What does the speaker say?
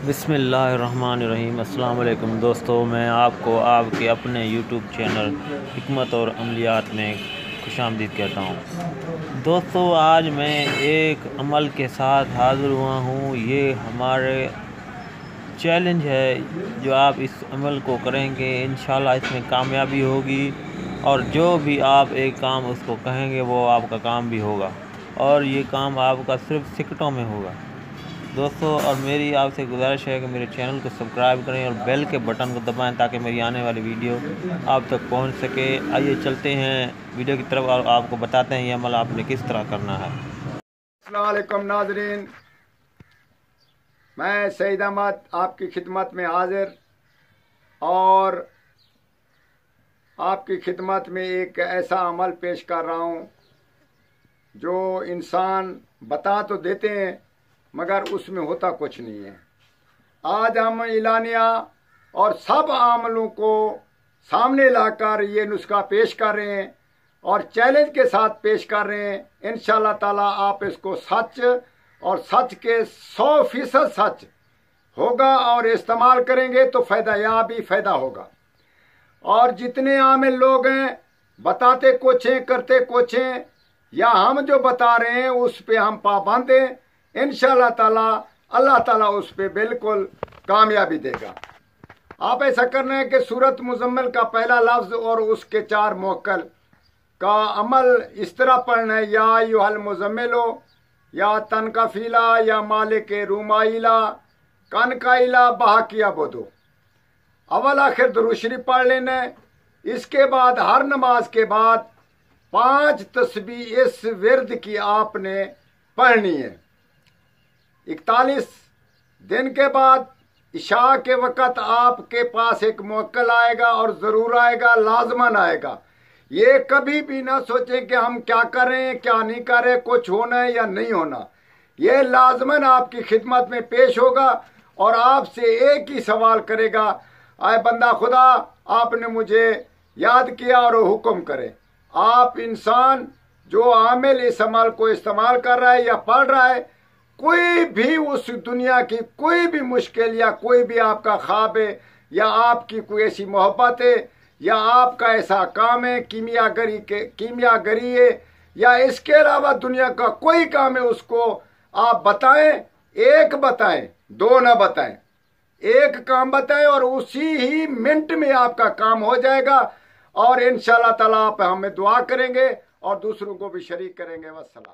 बिस्मिल्लाहिर्रहमानिर्रहीम। अस्सलाम वालेकुम दोस्तों, मैं आपको आपके अपने यूट्यूब चैनल हिकमत और अमलियात में खुशामदीद कहता हूँ। दोस्तों, आज मैं एक अमल के साथ हाज़िर हुआ हूँ। ये हमारे चैलेंज है। जो आप इस अमल को करेंगे इंशाल्लाह इसमें कामयाबी होगी, और जो भी आप एक काम उसको कहेंगे वो आपका काम भी होगा, और ये काम आपका सिर्फ सेकंडों में होगा दोस्तों। और मेरी आपसे गुजारिश है कि मेरे चैनल को सब्सक्राइब करें और बेल के बटन को दबाएं ताकि मेरी आने वाली वीडियो आप तक पहुंच सके। आइए चलते हैं वीडियो की तरफ और आपको बताते हैं ये अमल आपने किस तरह करना है। अस्सलाम वालेकुम नाज़रीन, मैं सईद अहमद आपकी खिदमत में हाजिर और आपकी खिदमत में एक ऐसा अमल पेश कर रहा हूँ जो इंसान बता तो देते हैं मगर उसमें होता कुछ नहीं है। आज हम इलानिया और सब अमलों को सामने लाकर ये नुस्खा पेश कर रहे हैं और चैलेंज के साथ पेश कर रहे हैं। इंशाल्लाह ताला आप इसको सच और सच के 100% सच होगा और इस्तेमाल करेंगे तो फ़ायदा या भी फ़ायदा होगा। और जितने आमिल लोग हैं बताते कुछ हैं करते कुछ हैं, या हम जो बता रहे हैं उस पे हम पाबंद हैं। इंशाल्लाह ताला अल्लाह ताला उस पे बिल्कुल कामयाबी देगा। आप ऐसा करना है कि सूरत मुज़म्मिल का पहला लफ्ज़ और उसके 4 मुअक्कल का अमल इस तरह पढ़ना है, या अय्युहल मुज़म्मिलो, या तनकफीला, या मालिक रूमाइला, कनकाइला बहाकिया बोदो। अवल आखिर दुरूद शरीफ पढ़ लेना है। इसके बाद हर नमाज के बाद 5 तस्बीह इस विर्द की आपने पढ़नी है। 41 दिन के बाद इशा के वक़्त आपके पास एक मुअक्कल आएगा और ज़रूर आएगा, लाजमन आएगा। ये कभी भी ना सोचें कि हम क्या करें क्या नहीं करें, कुछ होना है या नहीं होना। ये लाजमन आपकी खिदमत में पेश होगा और आपसे एक ही सवाल करेगा, आए बंदा खुदा आपने मुझे याद किया और हुक्म करे। आप इंसान जो आमिल इस अमल को इस्तेमाल कर रहा है या पढ़ रहा है, कोई भी उस दुनिया की कोई भी मुश्किल या कोई भी आपका ख्वाब है या आपकी कोई ऐसी मोहब्बत है या आपका ऐसा काम है, कीमियागरी है या इसके अलावा दुनिया का कोई काम है, उसको आप बताएं। एक बताएं, 2 ना बताएं, एक काम बताएं और उसी ही मिनट में आपका काम हो जाएगा। और इंशाल्लाह ताला आप हमें दुआ करेंगे और दूसरों को भी शरीक करेंगे। वस्सलाम।